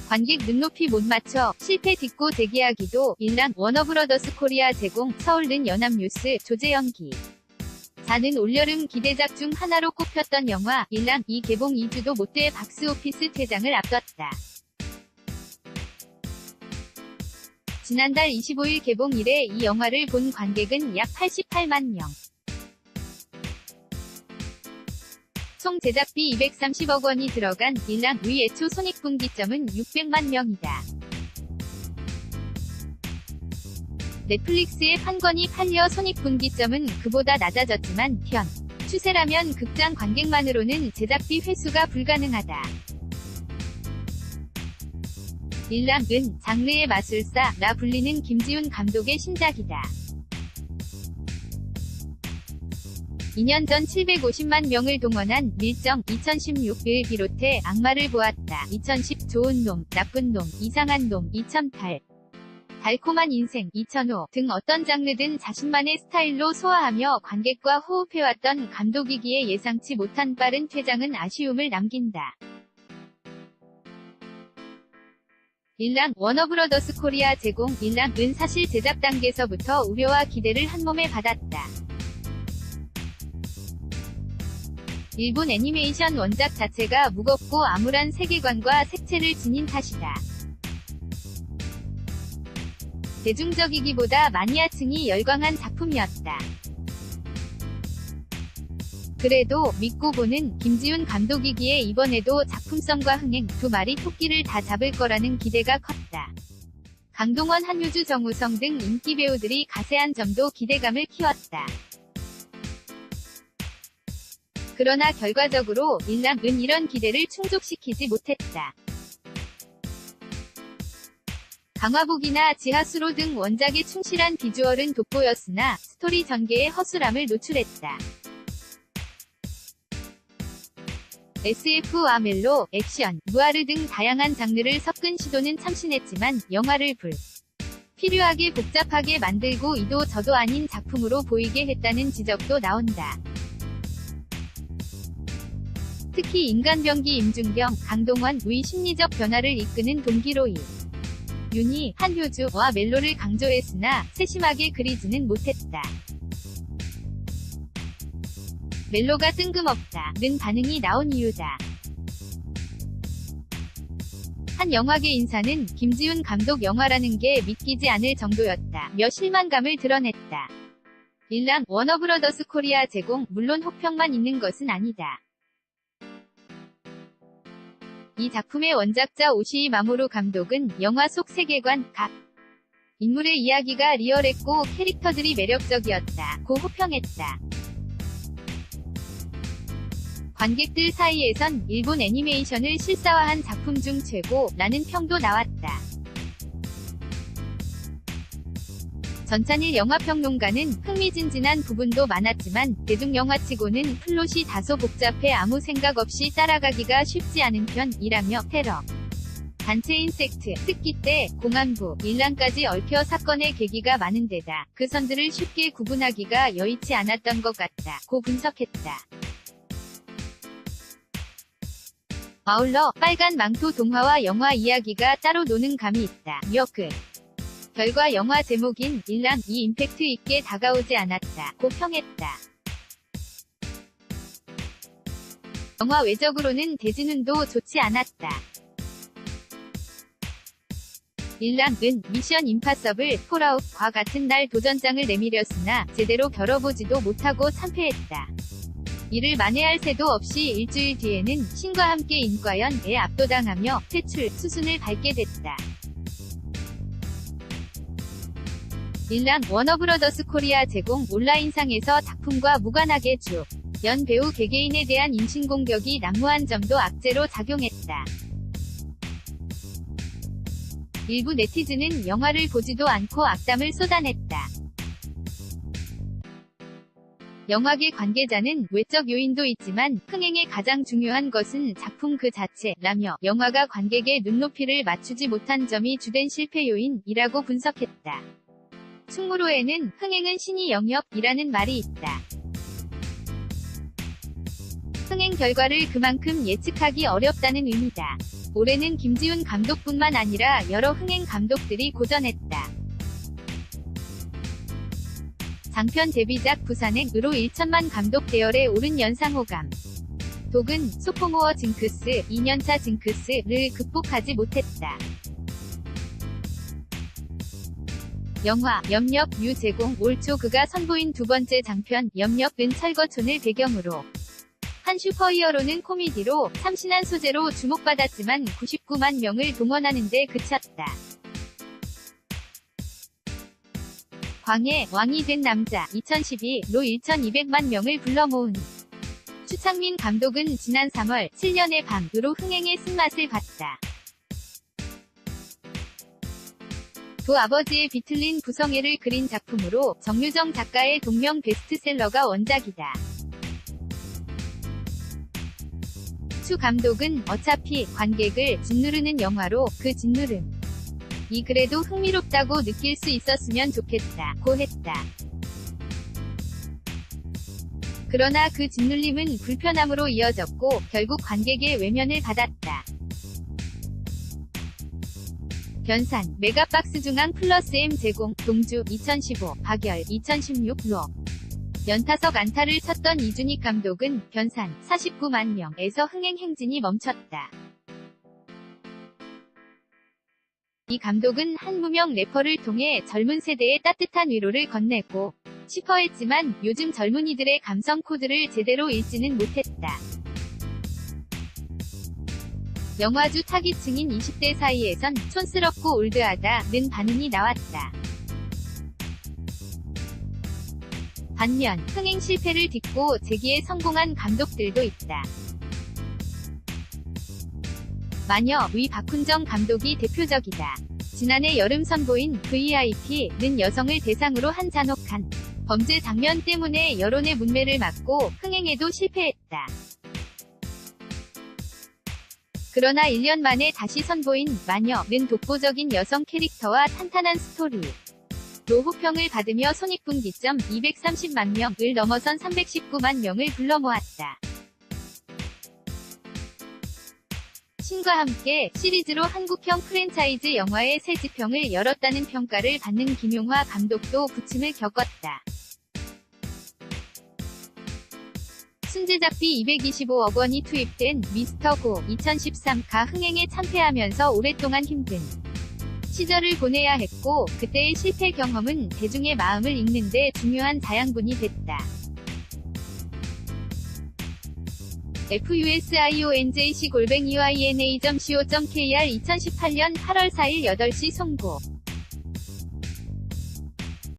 관객 눈높이 못 맞춰 실패 딛고 대기하기도 일랑 워너브러더스 코리아 제공 서울는 연합뉴스 조재영 기자는 올여름 기대작 중 하나로 꼽혔던 영화 일랑 이 개봉 2주도 못돼 박스오피스 퇴장을 앞뒀다. 지난달 25일 개봉 이래 이 영화를 본 관객은 약 88만 명. 총 제작비 230억 원이 들어간 일랑 의 애초 손익분기점은 600만 명이다. 넷플릭스의 판권이 팔려 손익분기점은 그보다 낮아졌지만 현 추세라면 극장 관객만으로는 제작비 회수가 불가능하다. 일랑은 장르의 마술사라 불리는 김지훈 감독의 신작이다. 2년 전 750만 명을 동원한 밀정 2016을 비롯해 악마를 보았다. 2010 좋은 놈, 나쁜 놈, 이상한 놈, 2008 달콤한 인생, 2005 등 어떤 장르든 자신만의 스타일로 소화하며 관객과 호흡해왔던 감독이기에 예상치 못한 빠른 퇴장은 아쉬움을 남긴다. 일랑 워너브러더스 코리아 제공 일랑은 사실 제작 단계에서부터 우려와 기대를 한몸에 받았다. 일본 애니메이션 원작 자체가 무겁고 암울한 세계관과 색채를 지닌 탓이다. 대중적이기보다 마니아층이 열광한 작품이었다. 그래도 믿고 보는 김지훈 감독이기에 이번에도 작품성과 흥행 두 마리 토끼를 다 잡을 거라는 기대가 컸다. 강동원, 한효주, 정우성 등 인기 배우들이 가세한 점도 기대감을 키웠다. 그러나 결과적으로 일랑은 이런 기대를 충족시키지 못했다. 강화복이나 지하수로 등 원작에 충실한 비주얼은 돋보였으나 스토리 전개의 허술함을 노출했다. SF와 멜로, 액션, 무아르 등 다양한 장르를 섞은 시도는 참신했지만 영화를 필요하게 복잡하게 만들고 이도 저도 아닌 작품으로 보이게 했다는 지적도 나온다. 특히 인간병기 임준경, 강동원의 심리적 변화를 이끄는 동기로 윤희, 한효주와 멜로를 강조했으나 세심하게 그리지는 못했다. 멜로가 뜬금없다는 반응이 나온 이유다. 한 영화계 인사는 김지훈 감독 영화라는 게 믿기지 않을 정도였다며 실망감을 드러냈다. 일랑 워너브러더스 코리아 제공 물론 혹평만 있는 것은 아니다. 이 작품의 원작자 오시이 마모루 감독은 영화 속 세계관, 각 인물의 이야기가 리얼했고 캐릭터들이 매력적이었다고 호평했다. 관객들 사이에선 일본 애니메이션을 실사화한 작품 중 최고라는 평도 나왔다. 전찬일 영화평론가는 흥미진진한 부분도 많았지만 대중영화치고는 플롯이 다소 복잡해 아무 생각 없이 따라가기가 쉽지 않은 편이라며 테러, 단체인 섹트, 특기때, 공안부, 일랑까지 얽혀 사건의 계기가 많은 데다 그 선들을 쉽게 구분하기가 여의치 않았던 것 같다고 분석했다. 아울러 빨간 망토 동화와 영화 이야기가 따로 노는 감이 있다며 결과 영화 제목인 일랑 이 임팩트 있게 다가오지 않았다고 평했다. 영화 외적으로는 대진운도 좋지 않았다. 일랑은 미션 임파서블, 폴아웃과 같은 날 도전장을 내밀었으나 제대로 겨뤄보지도 못하고 참패했다. 이를 만회할 새도 없이 일주일 뒤에는 신과 함께 인과연에 압도당하며 퇴출, 수순을 밟게 됐다. 일랑 워너브러더스 코리아 제공 온라인상에서 작품과 무관하게 연 배우 개개인에 대한 인신공격이 난무한 점도 악재로 작용했다. 일부 네티즌은 영화를 보지도 않고 악담을 쏟아냈다. 영화계 관계자는 외적 요인도 있지만 흥행에 가장 중요한 것은 작품 그 자체라며 영화가 관객의 눈높이를 맞추지 못한 점이 주된 실패 요인이라고 분석했다. 충무로에는 흥행은 신의 영역이라는 말이 있다. 흥행 결과를 그만큼 예측하기 어렵다는 의미다. 올해는 김지훈 감독뿐만 아니라 여러 흥행 감독들이 고전했다. 장편 데뷔작 부산행으로 1천만 감독 대열에 오른 연상호감. 독은 소포모어 징크스, 2년차 징크스를 극복하지 못했다. 영화 염력 유제공 올 초 그가 선보인 두 번째 장편 염력은 철거촌을 배경으로 한 슈퍼히어로는 코미디로 참신한 소재로 주목받았지만 99만 명을 동원하는 데 그쳤다. 광해 왕이 된 남자 2012로 1200만 명을 불러 모은 추창민 감독은 지난 3월 7년의 밤으로 흥행의 쓴맛을 봤다. 두 아버지의 비틀린 부성애를 그린 작품으로 정유정 작가의 동명 베스트셀러가 원작이다. 추 감독은 어차피 관객을 짓누르는 영화로 그 짓누름이 그래도 흥미롭다고 느낄 수 있었으면 좋겠다고 했다. 그러나 그 짓눌림은 불편함으로 이어졌고 결국 관객의 외면을 받았다. 견산, 메가박스 중앙 플러스 M 제공, 동주 2015, 박열 2016로 연타석 안타를 쳤던 이준익 감독은 견산 49만 명에서 흥행 행진이 멈췄다. 이 감독은 한 무명 래퍼를 통해 젊은 세대에 따뜻한 위로를 건네고 싶어했지만 요즘 젊은이들의 감성 코드를 제대로 읽지는 못했다. 영화주 타깃층인 20대 사이에선 촌스럽고 올드하다는 반응이 나왔다. 반면 흥행 실패를 딛고 재기에 성공한 감독들도 있다. 마녀의 박훈정 감독이 대표적이다. 지난해 여름 선보인 VIP는 여성을 대상으로 한 잔혹한 범죄 장면 때문에 여론의 문매를 맞고 흥행에도 실패했다. 그러나 1년 만에 다시 선보인 마녀는 독보적인 여성 캐릭터와 탄탄한 스토리로 호평을 받으며 손익분기점 230만 명을 넘어선 319만 명을 불러 모았다. 신과 함께 시리즈로 한국형 프랜차이즈 영화의 새 지평을 열었다는 평가를 받는 김용화 감독도 부침을 겪었다. 순제작비 225억 원이 투입된 미스터 고 2013가 흥행에 참패하면서 오랫동안 힘든 시절을 보내야 했고 그때의 실패 경험은 대중의 마음을 읽는 데 중요한 자양분이 됐다. fusionjc@yna.co.kr 2018년 8월 4일 8시 송고